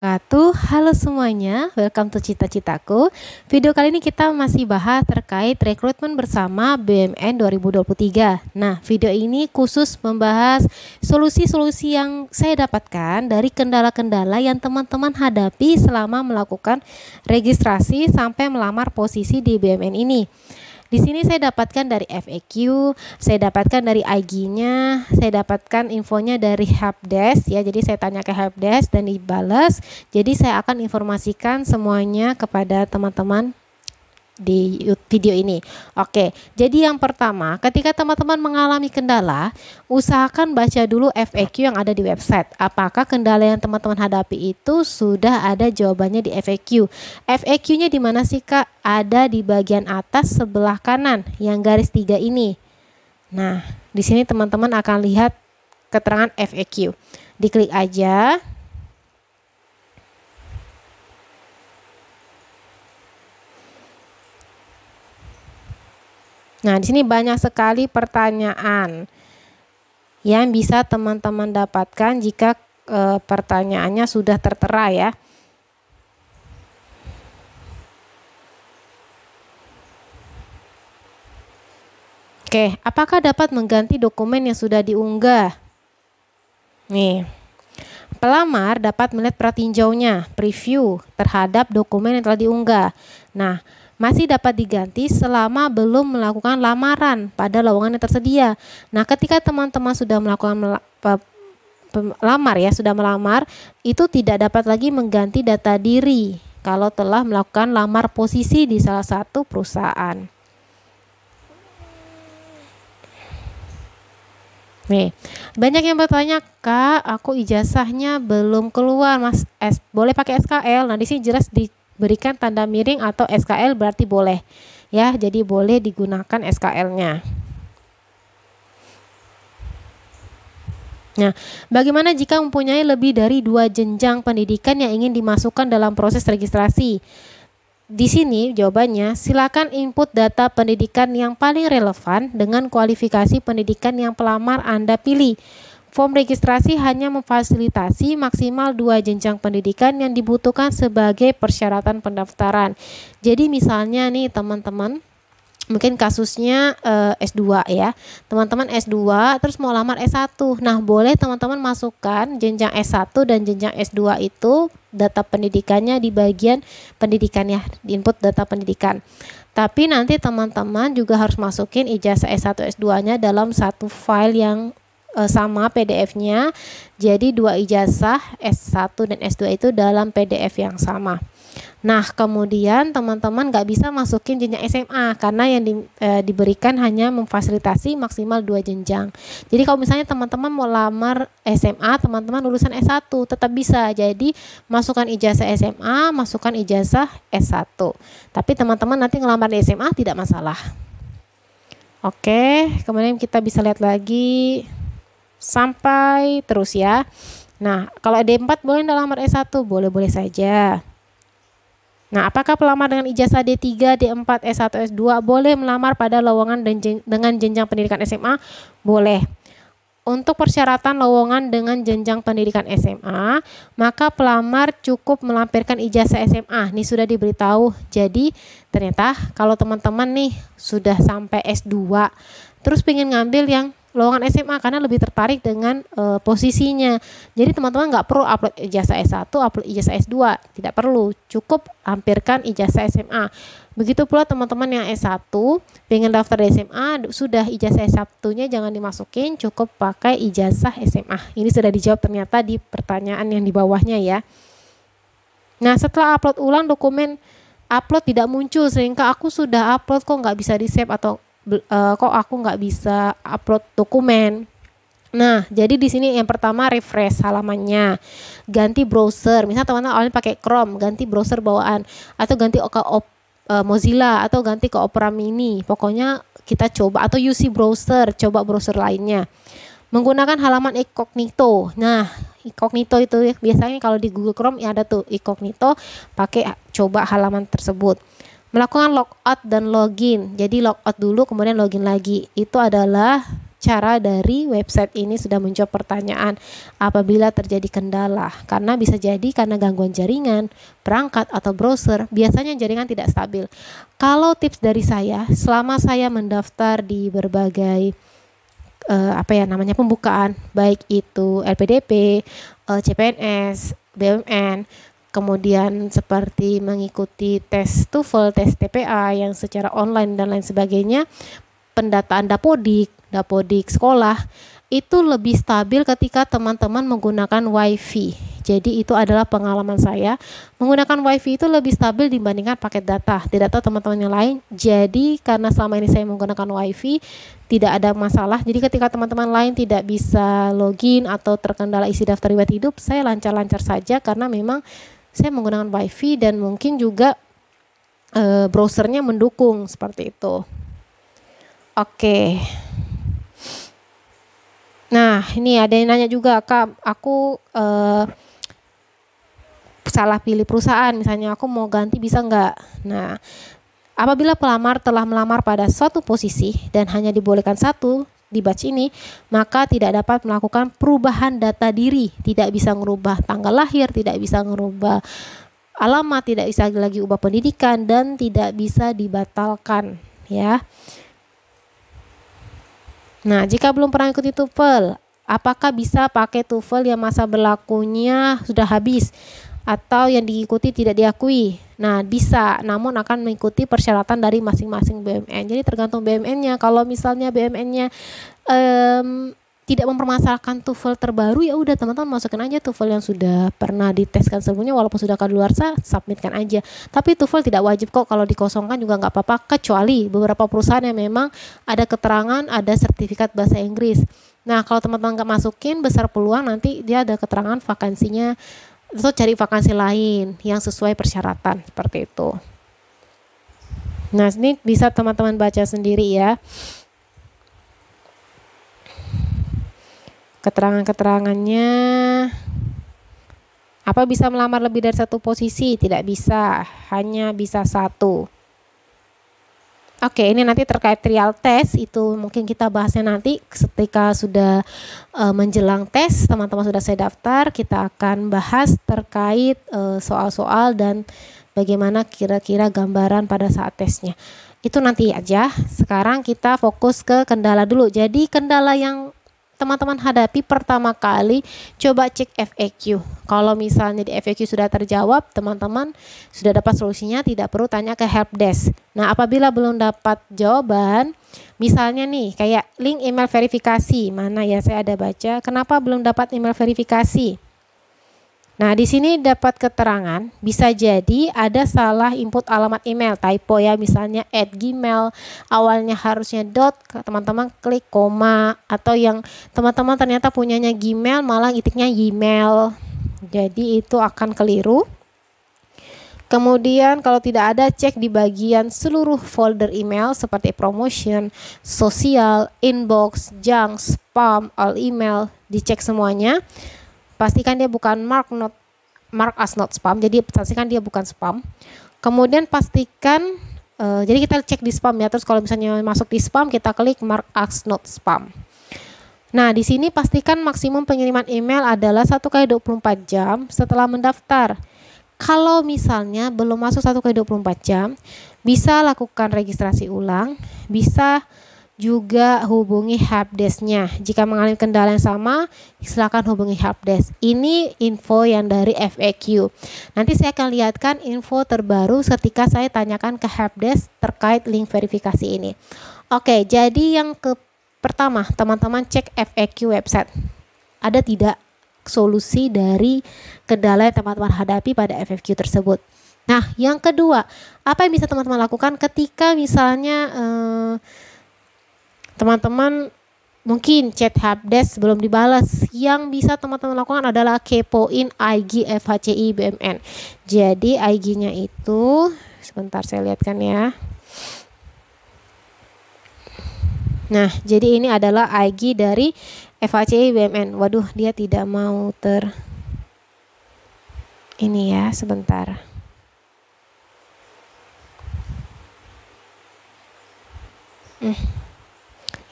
Halo semuanya, welcome to Cita-Citaku. Video kali ini kita masih bahas terkait rekrutmen bersama BUMN 2023. Nah, video ini khusus membahas solusi-solusi yang saya dapatkan dari kendala-kendala yang teman-teman hadapi selama melakukan registrasi sampai melamar posisi di BUMN ini. Di sini saya dapatkan dari FAQ, saya dapatkan dari IG-nya, saya dapatkan infonya dari helpdesk ya. Jadi saya tanya ke helpdesk dan dibalas. Jadi saya akan informasikan semuanya kepada teman-teman di video ini. Oke, jadi yang pertama, ketika teman-teman mengalami kendala, usahakan baca dulu FAQ yang ada di website. Apakah kendala yang teman-teman hadapi itu sudah ada jawabannya di FAQ? FAQ-nya di mana sih, Kak? Ada di bagian atas sebelah kanan yang garis 3 ini. Nah, di sini teman-teman akan lihat keterangan FAQ. Diklik aja. Nah, di sini banyak sekali pertanyaan yang bisa teman-teman dapatkan jika pertanyaannya sudah tertera ya. Oke, apakah dapat mengganti dokumen yang sudah diunggah? Nih, pelamar dapat melihat pratinjaunya, preview terhadap dokumen yang telah diunggah. Nah, masih dapat diganti selama belum melakukan lamaran pada lowongan yang tersedia. Nah, ketika teman-teman sudah melakukan lamar ya, sudah melamar, itu tidak dapat lagi mengganti data diri kalau telah melakukan lamar posisi di salah satu perusahaan. Nih, banyak yang bertanya, Kak, aku ijazahnya belum keluar, Mas. Boleh pakai SKL? Nah, di sini jelas diberikan tanda miring atau SKL berarti boleh. Ya, jadi boleh digunakan SKL-nya. Nah, bagaimana jika mempunyai lebih dari 2 jenjang pendidikan yang ingin dimasukkan dalam proses registrasi? Di sini jawabannya, silakan input data pendidikan yang paling relevan dengan kualifikasi pendidikan yang pelamar Anda pilih. Form registrasi hanya memfasilitasi maksimal 2 jenjang pendidikan yang dibutuhkan sebagai persyaratan pendaftaran. Jadi misalnya nih teman-teman, mungkin kasusnya S2 ya, teman-teman S2 terus mau lamar S1. Nah, boleh teman-teman masukkan jenjang S1 dan jenjang S2 itu data pendidikannya di bagian pendidikan ya, di input data pendidikan. Tapi nanti teman-teman juga harus masukin ijazah S1 S2-nya dalam satu file yang sama PDF-nya. Jadi 2 ijazah S1 dan S2 itu dalam PDF yang sama. Nah, kemudian teman-teman nggak bisa masukin jenjang SMA karena yang diberikan hanya memfasilitasi maksimal 2 jenjang. Jadi kalau misalnya teman-teman mau lamar SMA, teman-teman lulusan S1 tetap bisa. Jadi masukkan ijazah SMA, masukkan ijazah S1. Tapi teman-teman nanti ngelamar di SMA tidak masalah. Oke, kemudian kita bisa lihat lagi sampai terus ya. Nah, kalau D4 boleh lamar S1, boleh-boleh saja. Nah, apakah pelamar dengan ijazah D3, D4, S1, S2 boleh melamar pada lowongan dengan jenjang pendidikan SMA? Boleh. Untuk persyaratan lowongan dengan jenjang pendidikan SMA, maka pelamar cukup melampirkan ijazah SMA. Ini sudah diberitahu. Jadi, ternyata kalau teman-teman nih sudah sampai S2, terus pengen ngambil yang lowongan SMA karena lebih tertarik dengan posisinya. Jadi teman-teman nggak perlu upload ijazah S1, upload ijazah S2, tidak perlu, cukup lampirkan ijazah SMA. Begitu pula teman-teman yang S1 pengen daftar di SMA, sudah ijazah S1-nya jangan dimasukin, cukup pakai ijazah SMA. Ini sudah dijawab ternyata di pertanyaan yang di bawahnya ya. Nah, setelah upload ulang dokumen upload tidak muncul, sehingga aku sudah upload kok nggak bisa di save atau kok aku nggak bisa upload dokumen. Nah, jadi di sini yang pertama refresh halamannya, ganti browser. Misalnya teman-teman awalnya pakai Chrome, ganti browser bawaan, atau ganti ke Mozilla, atau ganti ke Opera Mini. Pokoknya kita coba, atau UC browser, coba browser lainnya. Menggunakan halaman incognito. Nah, incognito itu biasanya kalau di Google Chrome ya ada tuh incognito, pakai coba halaman tersebut. Melakukan logout dan login. Jadi logout dulu kemudian login lagi. Itu adalah cara dari website ini sudah menjawab pertanyaan apabila terjadi kendala, karena bisa jadi karena gangguan jaringan, perangkat atau browser. Biasanya jaringan tidak stabil. Kalau tips dari saya, selama saya mendaftar di berbagai pembukaan, baik itu LPDP, CPNS, BUMN, kemudian seperti mengikuti tes TOEFL, tes TPA yang secara online dan lain sebagainya, pendataan dapodik sekolah, itu lebih stabil ketika teman-teman menggunakan WiFi. Jadi itu adalah pengalaman saya, menggunakan WiFi itu lebih stabil dibandingkan paket data. Tidak tahu teman-teman yang lain. Jadi karena selama ini saya menggunakan WiFi, tidak ada masalah. Jadi ketika teman-teman lain tidak bisa login atau terkendala isi daftar riwayat hidup, saya lancar-lancar saja karena memang saya menggunakan WiFi dan mungkin juga browsernya mendukung seperti itu. Oke. Nah, ini ada yang nanya juga, Kak, aku salah pilih perusahaan, misalnya aku mau ganti bisa nggak? Nah, apabila pelamar telah melamar pada suatu posisi dan hanya dibolehkan satu di batch ini, maka tidak dapat melakukan perubahan data diri, tidak bisa merubah tanggal lahir, tidak bisa merubah alamat, tidak bisa lagi ubah pendidikan, dan tidak bisa dibatalkan, ya. Nah, jika belum pernah ikuti TOEFL, apakah bisa pakai TOEFL yang masa berlakunya sudah habis atau yang diikuti tidak diakui? Nah, bisa, namun akan mengikuti persyaratan dari masing-masing BUMN. Jadi tergantung BUMN-nya. Kalau misalnya BUMN-nya tidak mempermasalahkan TOEFL terbaru, ya udah teman-teman masukin aja TOEFL yang sudah pernah diteskan sebelumnya, walaupun sudah kadaluarsa, submitkan aja. Tapi TOEFL tidak wajib kok, kalau dikosongkan juga nggak apa-apa, kecuali beberapa perusahaan yang memang ada keterangan ada sertifikat bahasa Inggris. Nah, kalau teman-teman nggak masukin, besar peluang nanti dia ada keterangan vakansinya atau cari vakansi lain yang sesuai persyaratan seperti itu. Nah, ini bisa teman-teman baca sendiri ya. Keterangan-keterangannya. Apa bisa melamar lebih dari satu posisi? Tidak bisa, hanya bisa satu. Oke, ini nanti terkait trial test, itu mungkin kita bahasnya nanti ketika sudah menjelang tes, teman-teman sudah saya daftar, kita akan bahas terkait soal-soal dan bagaimana kira-kira gambaran pada saat tesnya. Itu nanti aja. Sekarang kita fokus ke kendala dulu. Jadi kendala yang teman-teman hadapi pertama kali, coba cek FAQ. Kalau misalnya di FAQ sudah terjawab, teman-teman sudah dapat solusinya, tidak perlu tanya ke helpdesk. Nah, apabila belum dapat jawaban, misalnya nih kayak link email verifikasi, mana ya, saya ada baca, kenapa belum dapat email verifikasi? Nah, di sini dapat keterangan, bisa jadi ada salah input alamat email, typo ya, misalnya @gmail, awalnya harusnya dot, teman-teman klik koma, atau yang teman-teman ternyata punyanya Gmail, malah ngetiknya Gmail. Jadi itu akan keliru. Kemudian kalau tidak ada, cek di bagian seluruh folder email seperti promotion, sosial, inbox, junk, spam, all email, dicek semuanya. Pastikan dia bukan mark as not spam, jadi pastikan dia bukan spam. Kemudian pastikan, jadi kita cek di spam ya, terus kalau misalnya masuk di spam kita klik mark as not spam. Nah, di sini pastikan maksimum pengiriman email adalah 1 kali 24 jam setelah mendaftar. Kalau misalnya belum masuk 1 kali 24 jam, bisa lakukan registrasi ulang, bisa juga hubungi helpdesk-nya. Jika mengalami kendala yang sama, silakan hubungi helpdesk. Ini info yang dari FAQ. Nanti saya akan lihatkan info terbaru ketika saya tanyakan ke helpdesk terkait link verifikasi ini. Oke, jadi yang pertama, teman-teman cek FAQ website. Ada tidak solusi dari kendala yang teman-teman hadapi pada FAQ tersebut. Nah, yang kedua, apa yang bisa teman-teman lakukan ketika misalnya teman-teman mungkin chat helpdesk belum dibalas? Yang bisa teman-teman lakukan adalah kepoin IG FHCI BUMN. Jadi IG-nya itu, sebentar saya lihatkan ya. Nah, jadi ini adalah IG dari FHCI BUMN. Waduh, dia tidak mau ini ya, sebentar.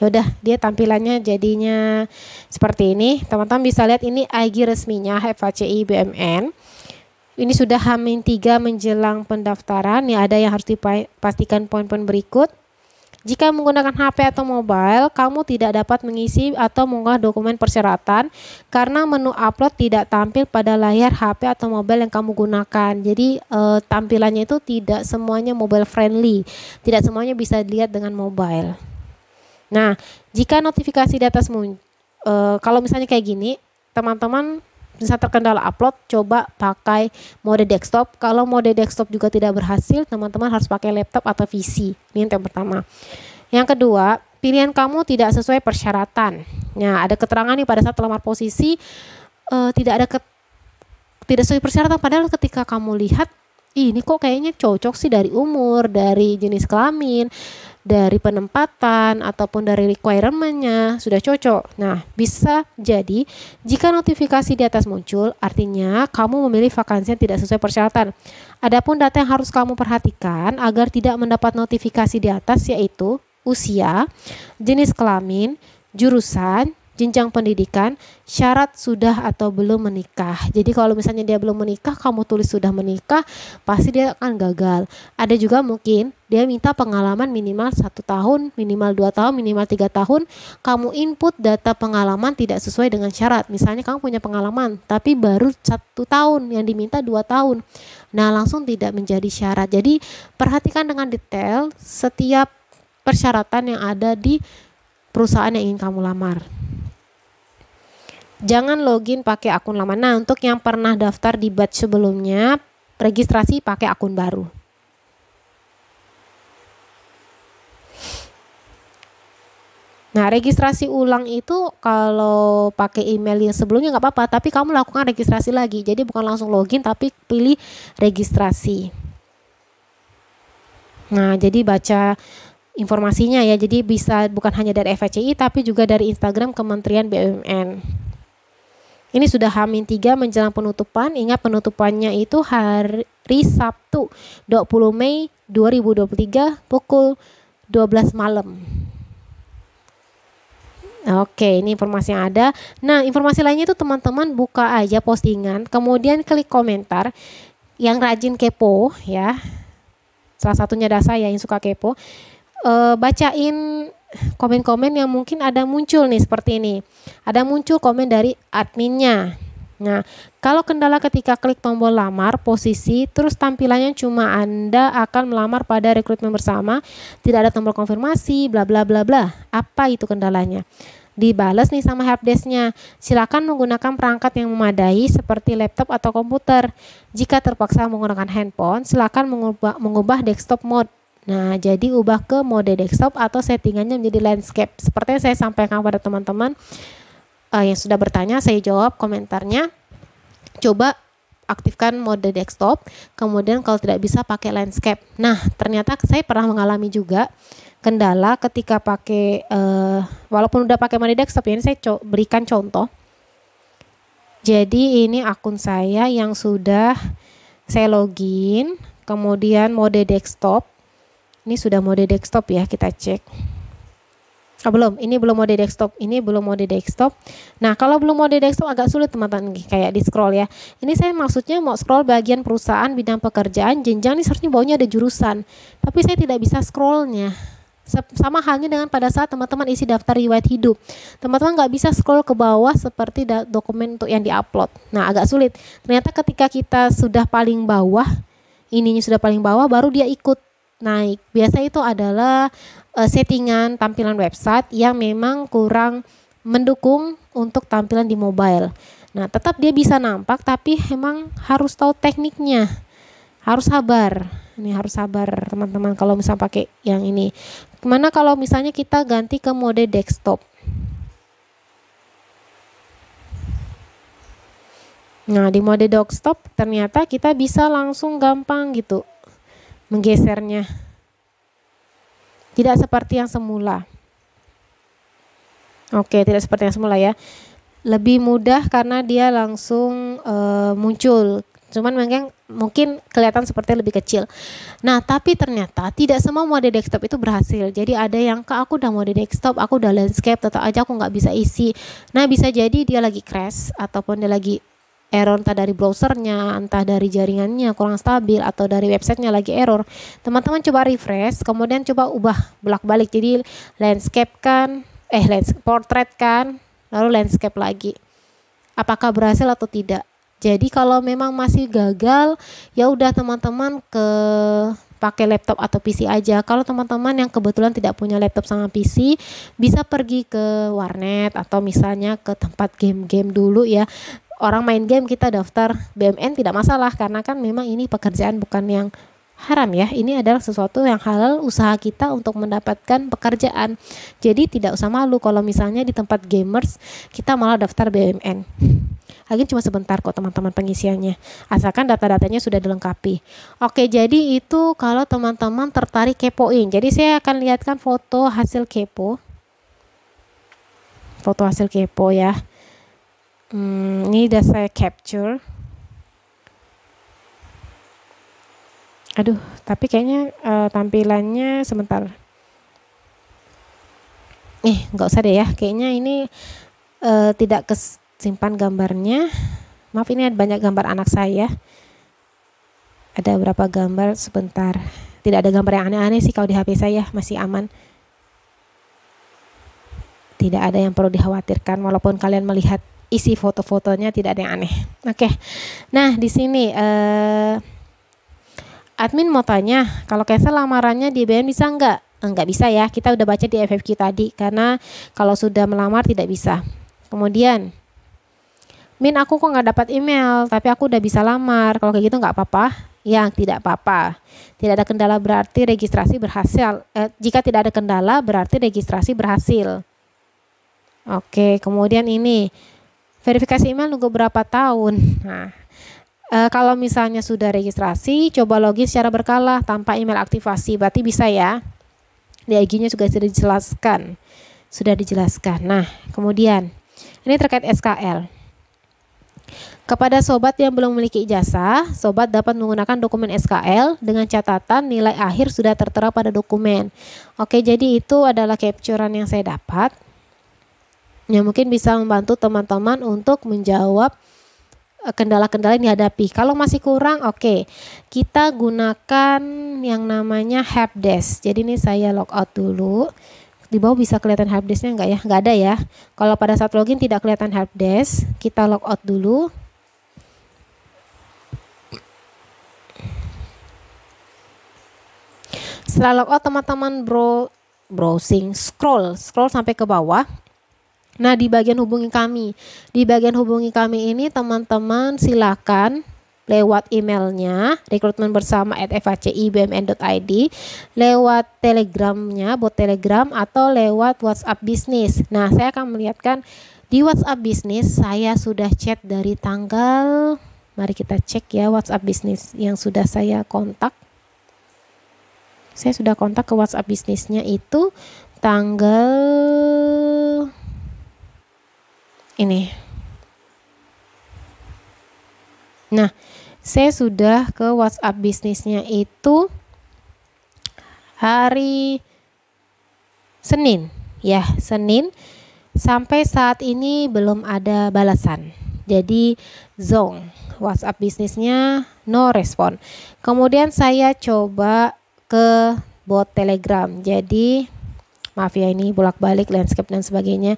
Udah, dia tampilannya jadinya seperti ini. Teman-teman bisa lihat ini IG resminya FHCI BUMN. Ini sudah H-3 menjelang pendaftaran. Ya, ada yang harus dipastikan poin-poin berikut. Jika menggunakan HP atau mobile, kamu tidak dapat mengisi atau mengunggah dokumen persyaratan karena menu upload tidak tampil pada layar HP atau mobile yang kamu gunakan. Jadi tampilannya itu tidak semuanya mobile friendly, tidak semuanya bisa dilihat dengan mobile. Nah, jika notifikasi di atas kalau misalnya kayak gini, teman-teman bisa terkendala upload, coba pakai mode desktop. Kalau mode desktop juga tidak berhasil, teman-teman harus pakai laptop atau PC. Ini yang pertama. Yang kedua, pilihan kamu tidak sesuai persyaratan. Nah, ada keterangan nih pada saat lamar posisi tidak sesuai persyaratan. Padahal ketika kamu lihat, ini kok kayaknya cocok sih dari umur, dari jenis kelamin, dari penempatan ataupun dari requirement-nya sudah cocok. Nah, bisa jadi jika notifikasi di atas muncul, artinya kamu memilih vakansi yang tidak sesuai persyaratan. Adapun data yang harus kamu perhatikan agar tidak mendapat notifikasi di atas yaitu usia, jenis kelamin, jurusan, jenjang pendidikan, syarat sudah atau belum menikah. Jadi kalau misalnya dia belum menikah, kamu tulis sudah menikah, pasti dia akan gagal. Ada juga mungkin dia minta pengalaman minimal 1 tahun, minimal 2 tahun, minimal 3 tahun. Kamu input data pengalaman tidak sesuai dengan syarat. Misalnya kamu punya pengalaman, tapi baru 1 tahun, yang diminta 2 tahun. Nah, langsung tidak menjadi syarat. Jadi perhatikan dengan detail setiap persyaratan yang ada di perusahaan yang ingin kamu lamar. Jangan login pakai akun lama. Nah, untuk yang pernah daftar di batch sebelumnya, registrasi pakai akun baru. Nah, registrasi ulang itu kalau pakai email yang sebelumnya nggak apa-apa, tapi kamu lakukan registrasi lagi. Jadi bukan langsung login, tapi pilih registrasi. Nah, jadi baca informasinya ya. Jadi bisa bukan hanya dari FHCI, tapi juga dari Instagram Kementerian BUMN. Ini sudah H-3 menjelang penutupan. Ingat penutupannya itu hari Sabtu 20 Mei 2023 pukul 12 malam. Oke, ini informasi yang ada. Nah, informasi lainnya itu teman-teman buka aja postingan, kemudian klik komentar. Yang rajin kepo ya, salah satunya ada saya yang suka kepo. Bacain komen-komen yang mungkin ada muncul nih seperti ini. Ada muncul komen dari adminnya. Nah, kalau kendala ketika klik tombol lamar posisi, terus tampilannya cuma Anda akan melamar pada rekrutmen bersama, tidak ada tombol konfirmasi, bla bla bla bla. Apa itu kendalanya? Dibales nih sama helpdesk-nya. Silakan menggunakan perangkat yang memadai seperti laptop atau komputer. Jika terpaksa menggunakan handphone, silakan mengubah desktop mode. Nah, jadi ubah ke mode desktop atau settingannya menjadi landscape. Seperti yang saya sampaikan pada teman-teman yang sudah bertanya, saya jawab komentarnya. Coba aktifkan mode desktop, kemudian kalau tidak bisa pakai landscape. Nah, ternyata saya pernah mengalami juga kendala ketika pakai, walaupun udah pakai mode desktop, ini saya berikan contoh. Jadi ini akun saya yang sudah saya login, kemudian mode desktop. Ini sudah mode desktop ya, kita cek. Belum, ini belum mode desktop. Ini belum mode desktop. Nah, kalau belum mode desktop agak sulit teman-teman, kayak di scroll ya. Ini saya maksudnya mau scroll bagian perusahaan, bidang pekerjaan, jenjang, ini seharusnya bawahnya ada jurusan. Tapi saya tidak bisa scrollnya. Sama halnya dengan pada saat teman-teman isi daftar riwayat hidup. Teman-teman nggak bisa scroll ke bawah seperti dokumen untuk yang diupload. Nah, agak sulit. Ternyata ketika kita sudah paling bawah, ininya sudah paling bawah, baru dia ikut naik. Biasa itu adalah settingan tampilan website yang memang kurang mendukung untuk tampilan di mobile. Nah, tetap dia bisa nampak, tapi memang harus tahu tekniknya. Harus sabar. Ini harus sabar teman-teman kalau misalnya pakai yang ini. Gimana kalau misalnya kita ganti ke mode desktop? Nah, di mode desktop ternyata kita bisa langsung gampang gitu menggesernya, tidak seperti yang semula. Oke, tidak seperti yang semula ya, lebih mudah karena dia langsung muncul Cuman mungkin kelihatan seperti lebih kecil. Nah, tapi ternyata tidak semua mode desktop itu berhasil. Jadi ada yang, Kak, aku udah mode desktop, aku udah landscape, tetap aja aku nggak bisa isi. Nah, bisa jadi dia lagi crash ataupun dia lagi error, entah dari browsernya, entah dari jaringannya kurang stabil, atau dari websitenya lagi error. Teman-teman coba refresh, kemudian coba ubah bolak-balik. Jadi landscape kan, portrait kan, lalu landscape lagi. Apakah berhasil atau tidak? Jadi kalau memang masih gagal, ya udah teman-teman pakai laptop atau PC aja. Kalau teman-teman yang kebetulan tidak punya laptop sama PC, bisa pergi ke warnet atau misalnya ke tempat game-game dulu ya. Orang main game kita daftar BUMN tidak masalah, karena kan memang ini pekerjaan bukan yang haram ya. Ini adalah sesuatu yang halal, usaha kita untuk mendapatkan pekerjaan. Jadi tidak usah malu kalau misalnya di tempat gamers kita malah daftar BUMN. Lagi cuma sebentar kok teman-teman pengisiannya, asalkan data-datanya sudah dilengkapi. Oke, jadi itu kalau teman-teman tertarik kepoin. Jadi saya akan lihatkan foto hasil kepo. Foto hasil kepo ya. Ini udah saya capture. Aduh, tapi kayaknya tampilannya sebentar. Nggak usah deh ya. Kayaknya ini tidak kesimpan gambarnya. Maaf, ini ada banyak gambar anak saya. Ada berapa gambar, sebentar. Tidak ada gambar yang aneh-aneh sih kalau di HP saya, masih aman. Tidak ada yang perlu dikhawatirkan, walaupun kalian melihat isi foto-fotonya tidak ada yang aneh. Oke. Nah, di sini admin mau tanya, kalau cancel lamarannya di IBM bisa enggak? Enggak bisa ya, kita udah baca di FFQ tadi, karena kalau sudah melamar tidak bisa. Kemudian, Min, aku kok nggak dapat email, tapi aku udah bisa lamar. Kalau kayak gitu nggak apa-apa? Ya, tidak apa-apa. Tidak ada kendala berarti registrasi berhasil. Jika tidak ada kendala berarti registrasi berhasil. Oke, kemudian ini verifikasi email nunggu berapa tahun? Nah, kalau misalnya sudah registrasi, coba login secara berkala tanpa email aktivasi, berarti bisa ya. Di IG-nya juga sudah dijelaskan. Nah, kemudian ini terkait SKL. Kepada sobat yang belum memiliki ijazah, sobat dapat menggunakan dokumen SKL dengan catatan nilai akhir sudah tertera pada dokumen. Oke, jadi itu adalah capturean yang saya dapat, yang mungkin bisa membantu teman-teman untuk menjawab kendala-kendala yang dihadapi. Kalau masih kurang, oke, kita gunakan yang namanya helpdesk. Jadi ini saya logout dulu. Di bawah bisa kelihatan helpdesknya enggak ya? Enggak ada ya. Kalau pada saat login tidak kelihatan helpdesk, kita logout dulu. Setelah logout, teman-teman browsing, scroll sampai ke bawah. Nah, di bagian hubungi kami. Di bagian hubungi kami ini teman-teman silakan lewat emailnya rekrutmenbersama@fhcibmn.id, lewat telegramnya, bot telegram, atau lewat WhatsApp bisnis. Nah, saya akan melihatkan di WhatsApp bisnis saya sudah chat dari tanggal, mari kita cek ya WhatsApp bisnis yang sudah saya kontak. Saya sudah kontak ke WhatsApp bisnisnya itu tanggal ini. Nah, saya sudah ke WhatsApp bisnisnya itu hari Senin. Ya, Senin. Sampai saat ini belum ada balasan. Jadi, zong. WhatsApp bisnisnya no respon. Kemudian saya coba ke bot Telegram. Jadi, maaf ya ini bolak-balik landscape dan sebagainya.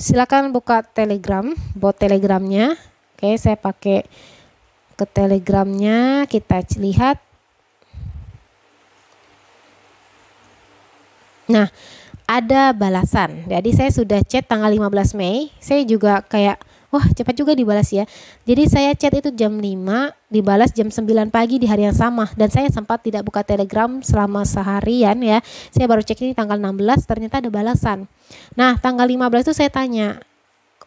Silakan buka Telegram, bot Telegramnya. Oke, saya pakai ke Telegramnya, kita lihat. Nah, ada balasan. Jadi saya sudah chat tanggal 15 Mei. Saya juga kayak, wah cepat juga dibalas ya. Jadi saya chat itu jam 5, dibalas jam 9 pagi di hari yang sama. Dan saya sempat tidak buka Telegram selama seharian ya. Saya baru cek ini tanggal 16, ternyata ada balasan. Nah, tanggal 15 itu saya tanya,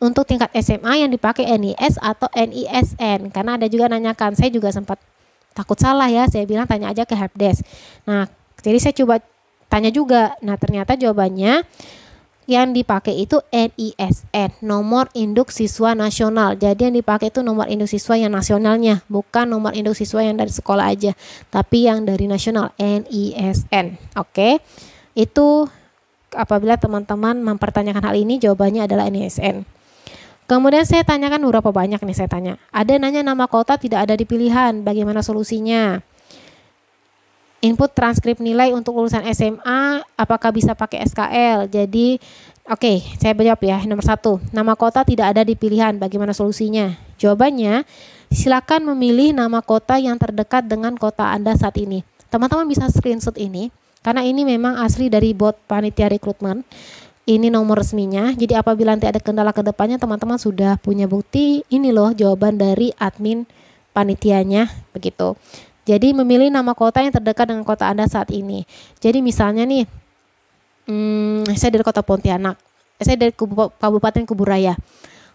untuk tingkat SMA yang dipakai NIS atau NISN, karena ada juga nanyakan. Saya juga sempat takut salah ya, saya bilang tanya aja ke helpdesk. Nah, jadi saya coba tanya juga. Nah, ternyata jawabannya yang dipakai itu NISN, nomor induk siswa nasional. Jadi yang dipakai itu nomor induk siswa yang nasionalnya, bukan nomor induk siswa yang dari sekolah aja, tapi yang dari nasional, NISN. Oke. Itu apabila teman-teman mempertanyakan hal ini, jawabannya adalah NISN. Kemudian saya tanyakan berapa banyak nih saya tanya. Ada nanya nama kota tidak ada di pilihan, bagaimana solusinya? Input transkrip nilai untuk lulusan SMA, apakah bisa pakai SKL? Jadi, oke, saya jawab ya. Nomor 1, nama kota tidak ada di pilihan, bagaimana solusinya? Jawabannya, silakan memilih nama kota yang terdekat dengan kota Anda saat ini. Teman-teman bisa screenshot ini, karena ini memang asli dari bot panitia rekrutmen. Ini nomor resminya, jadi apabila nanti ada kendala ke depannya, teman-teman sudah punya bukti, ini loh jawaban dari admin panitianya, begitu. Jadi memilih nama kota yang terdekat dengan kota Anda saat ini. Jadi misalnya nih, saya dari kota Pontianak, saya dari Kabupaten Kuburaya.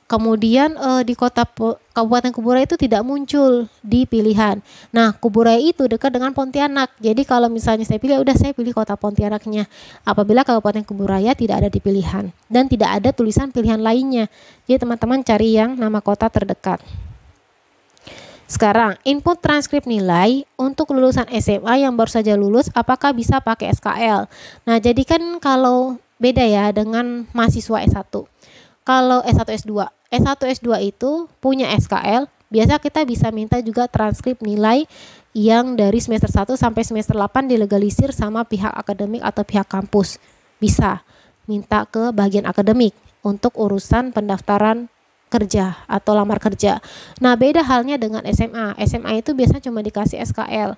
Kemudian di Kabupaten Kuburaya itu tidak muncul di pilihan. Nah, Kuburaya itu dekat dengan Pontianak. Jadi kalau misalnya saya pilih, udah saya pilih kota Pontianaknya. Apabila Kabupaten Kuburaya tidak ada di pilihan dan tidak ada tulisan pilihan lainnya. Jadi teman-teman cari yang nama kota terdekat. Sekarang, input transkrip nilai untuk lulusan SMA yang baru saja lulus, apakah bisa pakai SKL? Nah, jadi kan kalau beda ya dengan mahasiswa S1. Kalau S1, S2. S1, S2 itu punya SKL, biasa kita bisa minta juga transkrip nilai yang dari semester 1 sampai semester 8 dilegalisir sama pihak akademik atau pihak kampus. Bisa minta ke bagian akademik untuk urusan pendaftaran kerja atau lamar kerja. Nah, beda halnya dengan SMA. SMA itu biasanya cuma dikasih SKL.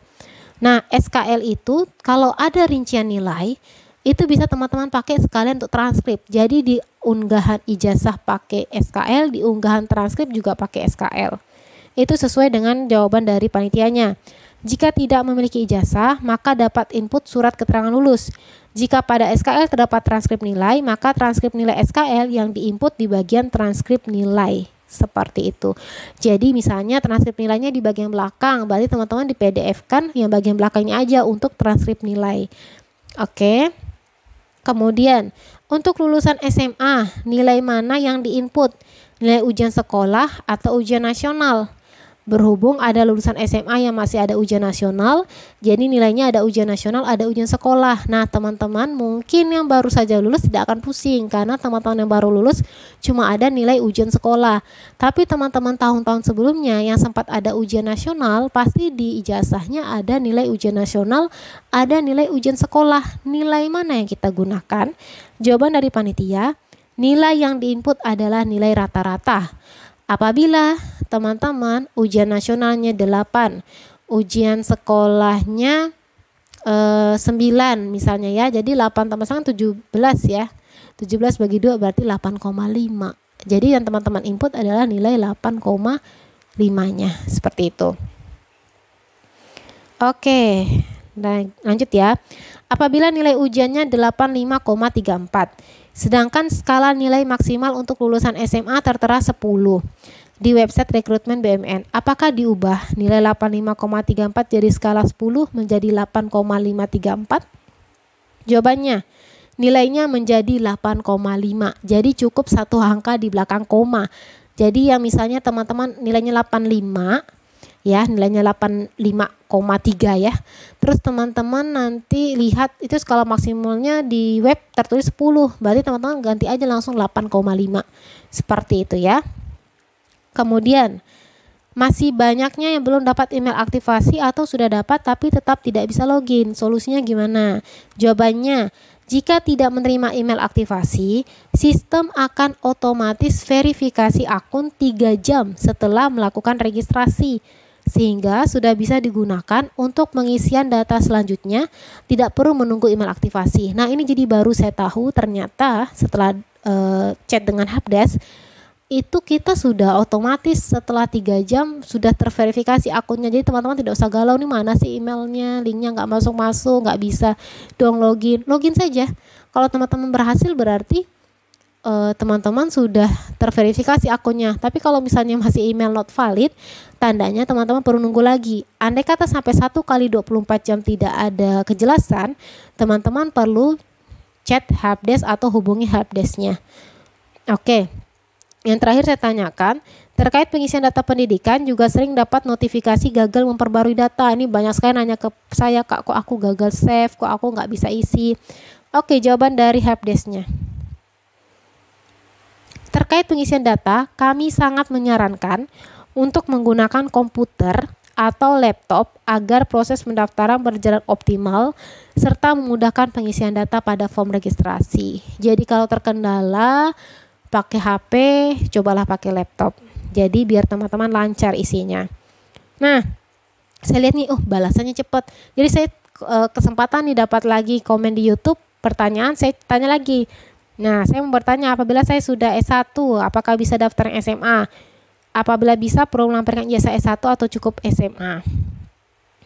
Nah, SKL itu kalau ada rincian nilai, itu bisa teman-teman pakai sekalian untuk transkrip. Jadi di unggahan ijazah pakai SKL, di unggahan transkrip juga pakai SKL. Itu sesuai dengan jawaban dari panitianya. Jika tidak memiliki ijazah, maka dapat input surat keterangan lulus. Jika pada SKL terdapat transkrip nilai, maka transkrip nilai SKL yang diinput di bagian transkrip nilai. Seperti itu. Jadi misalnya transkrip nilainya di bagian belakang, berarti teman-teman di PDF kan yang bagian belakangnya aja untuk transkrip nilai. Oke. Kemudian, untuk lulusan SMA, nilai mana yang diinput? Nilai ujian sekolah atau ujian nasional? Berhubung ada lulusan SMA yang masih ada ujian nasional, jadi nilainya ada ujian nasional, ada ujian sekolah. Nah, teman-teman mungkin yang baru saja lulus tidak akan pusing karena teman-teman yang baru lulus cuma ada nilai ujian sekolah. Tapi teman-teman tahun-tahun sebelumnya yang sempat ada ujian nasional, pasti di ijazahnya ada nilai ujian nasional, ada nilai ujian sekolah. Nilai mana yang kita gunakan? Jawaban dari panitia, nilai yang diinput adalah nilai rata-rata. Apabila teman-teman ujian nasionalnya 8, ujian sekolahnya 9 misalnya ya, jadi 8 tambah 9 17 ya, 17 bagi 2 berarti 8,5. Jadi yang teman-teman input adalah nilai 8,5-nya, seperti itu. Oke, nah, lanjut ya. Apabila nilai ujiannya 85,34, sedangkan skala nilai maksimal untuk lulusan SMA tertera 10 di website rekrutmen BUMN, apakah diubah nilai 85,34 jadi skala 10 menjadi 8,534? Jawabannya, nilainya menjadi 8,5. Jadi cukup satu angka di belakang koma. Jadi yang misalnya teman-teman nilainya 85, ya nilainya 85,3 ya. Terus teman-teman nanti lihat itu skala maksimalnya di web tertulis 10, berarti teman-teman ganti aja langsung 8,5. Seperti itu ya. Kemudian masih banyaknya yang belum dapat email aktivasi atau sudah dapat tapi tetap tidak bisa login. Solusinya gimana? Jawabannya, jika tidak menerima email aktivasi, sistem akan otomatis verifikasi akun 3 jam setelah melakukan registrasi, sehingga sudah bisa digunakan untuk pengisian data selanjutnya, tidak perlu menunggu email aktivasi. Nah, ini jadi baru saya tahu ternyata setelah chat dengan helpdesk, itu kita sudah otomatis setelah 3 jam sudah terverifikasi akunnya. Jadi teman-teman tidak usah galau nih mana sih emailnya, linknya nggak masuk-masuk, nggak bisa dong login. Login saja. Kalau teman-teman berhasil berarti teman-teman sudah terverifikasi akunnya. Tapi kalau misalnya masih email not valid, tandanya teman-teman perlu nunggu lagi. Andai kata sampai 1 kali 24 jam tidak ada kejelasan, teman-teman perlu chat helpdesk atau hubungi helpdesk-nya. Oke. Yang terakhir saya tanyakan, terkait pengisian data pendidikan juga sering dapat notifikasi gagal memperbarui data. Ini banyak sekali nanya ke saya, Kak, kok aku gagal save, kok aku nggak bisa isi. Oke, jawaban dari helpdesk-nya. Terkait pengisian data, kami sangat menyarankan untuk menggunakan komputer atau laptop agar proses pendaftaran berjalan optimal serta memudahkan pengisian data pada form registrasi. Jadi kalau terkendala pakai HP, cobalah pakai laptop. Jadi biar teman-teman lancar isinya. Nah, saya lihat nih, balasannya cepat. Jadi saya kesempatan nih dapat lagi komen di YouTube, pertanyaan saya tanya lagi. Nah, saya mau bertanya, apabila saya sudah S1, apakah bisa daftar SMA? Apabila bisa, perlu melampirkan ijazah S1 atau cukup SMA?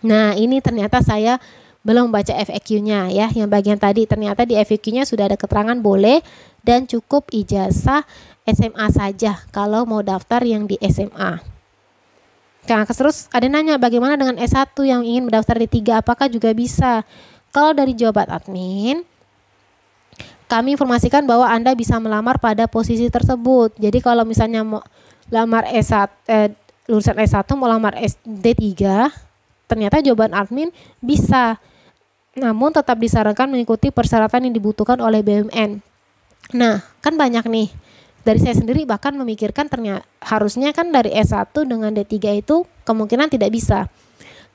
Nah, ini ternyata saya belum baca FAQ-nya ya. Yang bagian tadi ternyata di FAQ-nya sudah ada keterangan boleh dan cukup ijazah SMA saja kalau mau daftar yang di SMA. Nah, terus ada nanya bagaimana dengan S1 yang ingin mendaftar di 3, apakah juga bisa? Kalau dari jawaban admin, kami informasikan bahwa Anda bisa melamar pada posisi tersebut. Jadi kalau misalnya mau lamar lulusan S1 mau lamar D3, ternyata jawaban admin bisa. Namun tetap disarankan mengikuti persyaratan yang dibutuhkan oleh BUMN. Nah, kan banyak nih. Dari saya sendiri bahkan memikirkan ternyata harusnya kan dari S1 dengan D3 itu kemungkinan tidak bisa.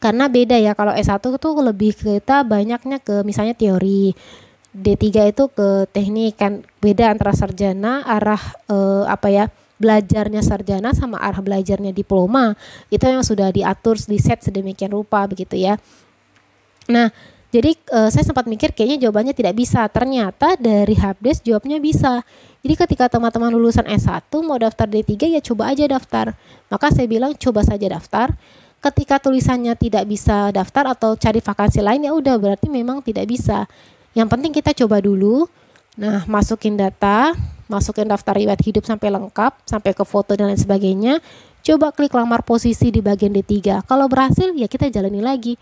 Karena beda ya, kalau S1 itu lebih kita banyaknya ke misalnya teori. D3 itu ke teknik, kan beda antara sarjana, arah belajarnya sarjana sama arah belajarnya diploma. Itu yang sudah diatur, di set sedemikian rupa begitu ya. Nah, jadi saya sempat mikir kayaknya jawabannya tidak bisa. Ternyata dari helpdesk jawabnya bisa. Jadi ketika teman-teman lulusan S1 mau daftar D3 ya coba aja daftar. Maka saya bilang coba saja daftar. Ketika tulisannya tidak bisa daftar atau cari vakansi lain, ya udah berarti memang tidak bisa. Yang penting kita coba dulu. Nah, masukin data, masukin daftar riwayat hidup sampai lengkap, sampai ke foto dan lain sebagainya. Coba klik lamar posisi di bagian D3. Kalau berhasil ya kita jalani lagi.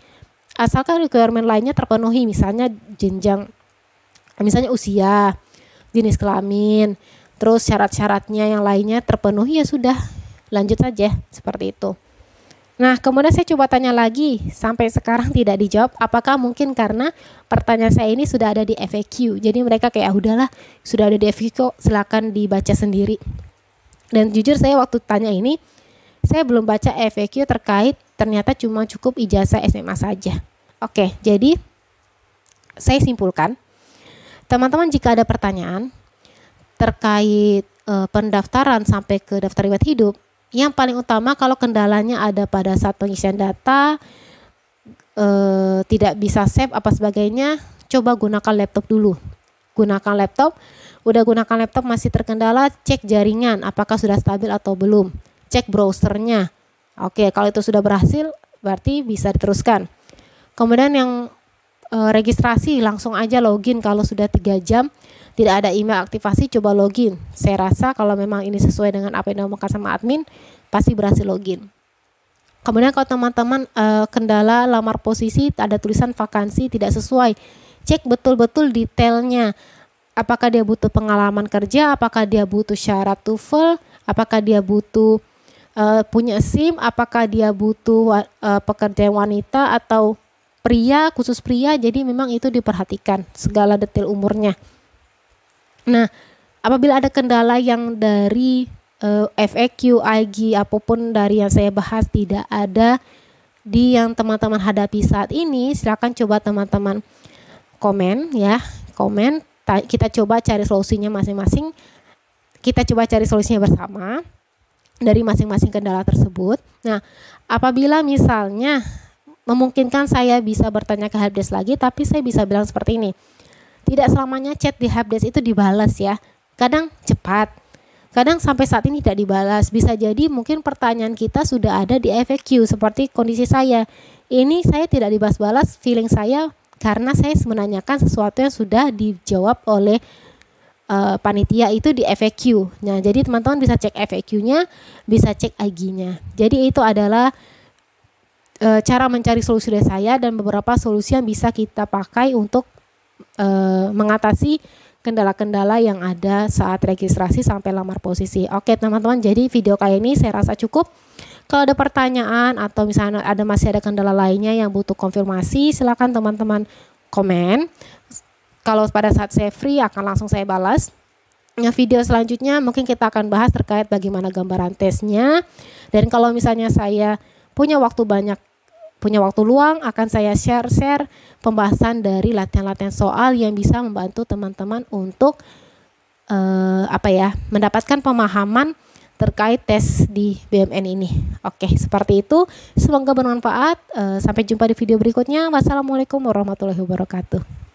Asalkan requirement lainnya terpenuhi, misalnya jenjang, misalnya usia, jenis kelamin, terus syarat-syaratnya yang lainnya terpenuhi, ya sudah, lanjut saja seperti itu. Nah, kemudian saya coba tanya lagi, sampai sekarang tidak dijawab. Apakah mungkin karena pertanyaan saya ini sudah ada di FAQ, jadi mereka kayak udahlah, sudah ada di FAQ, silakan dibaca sendiri. Dan jujur saya waktu tanya ini, saya belum baca FAQ terkait ternyata cuma cukup ijazah SMA saja. Oke, jadi saya simpulkan, teman-teman jika ada pertanyaan terkait pendaftaran sampai ke daftar riwayat hidup, yang paling utama kalau kendalanya ada pada saat pengisian data, tidak bisa save apa sebagainya, coba gunakan laptop dulu. Gunakan laptop, udah gunakan laptop masih terkendala, cek jaringan apakah sudah stabil atau belum. Cek browsernya. Oke, kalau itu sudah berhasil berarti bisa diteruskan. Kemudian yang registrasi langsung aja login. Kalau sudah 3 jam tidak ada email aktivasi, coba login. Saya rasa kalau memang ini sesuai dengan apa yang diomongkan sama admin, pasti berhasil login. Kemudian kalau teman-teman kendala lamar posisi ada tulisan vakansi tidak sesuai, cek betul-betul detailnya. Apakah dia butuh pengalaman kerja, apakah dia butuh syarat TOEFL, apakah dia butuh punya SIM, apakah dia butuh pekerja wanita atau pria, khusus pria. Jadi memang itu diperhatikan segala detail umurnya. Nah, apabila ada kendala yang dari FAQ, IG, apapun dari yang saya bahas tidak ada di yang teman-teman hadapi saat ini, silakan coba teman-teman komen ya, komen. Kita coba cari solusinya masing-masing. Kita coba cari solusinya bersama dari masing-masing kendala tersebut. Nah, apabila misalnya memungkinkan saya bisa bertanya ke helpdesk lagi, tapi saya bisa bilang seperti ini. Tidak selamanya chat di helpdesk itu dibalas ya. Kadang cepat, kadang sampai saat ini tidak dibalas. Bisa jadi mungkin pertanyaan kita sudah ada di FAQ seperti kondisi saya. Ini saya tidak dibalas-balas, feeling saya karena saya menanyakan sesuatu yang sudah dijawab oleh panitia itu di FAQ. Nah, jadi teman-teman bisa cek FAQ-nya, bisa cek IG-nya. Jadi itu adalah cara mencari solusi dari saya dan beberapa solusi yang bisa kita pakai untuk mengatasi kendala-kendala yang ada saat registrasi sampai lamar posisi. Oke teman-teman, jadi video kali ini saya rasa cukup. Kalau ada pertanyaan atau misalnya masih ada kendala lainnya yang butuh konfirmasi, silakan teman-teman komen. Kalau pada saat saya free akan langsung saya balas. Nah, video selanjutnya mungkin kita akan bahas terkait bagaimana gambaran tesnya. Dan kalau misalnya saya punya waktu luang, akan saya share pembahasan dari latihan-latihan soal yang bisa membantu teman-teman untuk mendapatkan pemahaman terkait tes di BMN ini. Oke, seperti itu. Semoga bermanfaat. Sampai jumpa di video berikutnya. Wassalamualaikum warahmatullahi wabarakatuh.